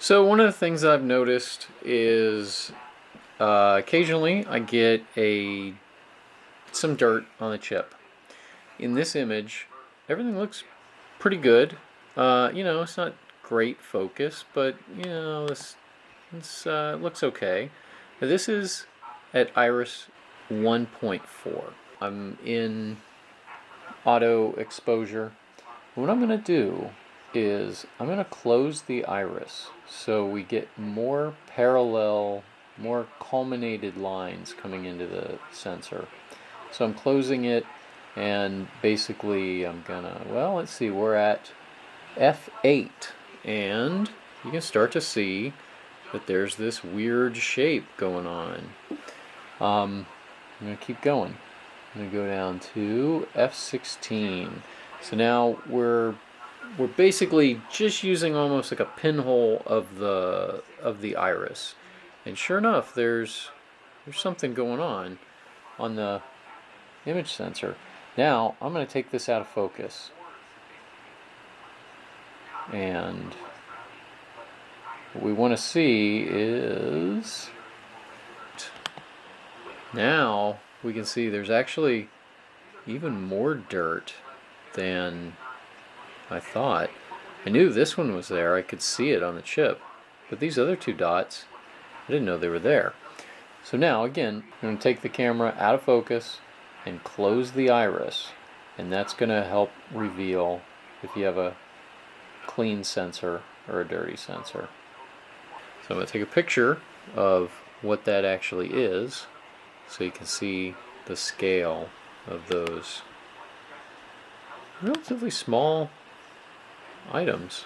So one of the things I've noticed is occasionally I get some dirt on the chip. In this image, everything looks pretty good. It's not great focus, but this looks okay. Now, this is at iris 1.4. I'm in auto exposure. What I'm going to do is I'm going to close the iris so we get more parallel, more culminated lines coming into the sensor. So I'm closing it, and basically I'm gonna, well, let's see, we're at F8, and you can start to see that there's this weird shape going on. I'm gonna keep going. I'm gonna go down to F16. So now we're basically just using almost like a pinhole of the iris, and sure enough, there's something going on the image sensor. Now I'm going to take this out of focus, and what we want to see is, now we can see there's actually even more dirt than I thought. I knew this one was there, I could see it on the chip, but these other two dots, I didn't know they were there. So now again, I'm going to take the camera out of focus and close the iris, and that's going to help reveal if you have a clean sensor or a dirty sensor. So I'm going to take a picture of what that actually is so you can see the scale of those relatively small items.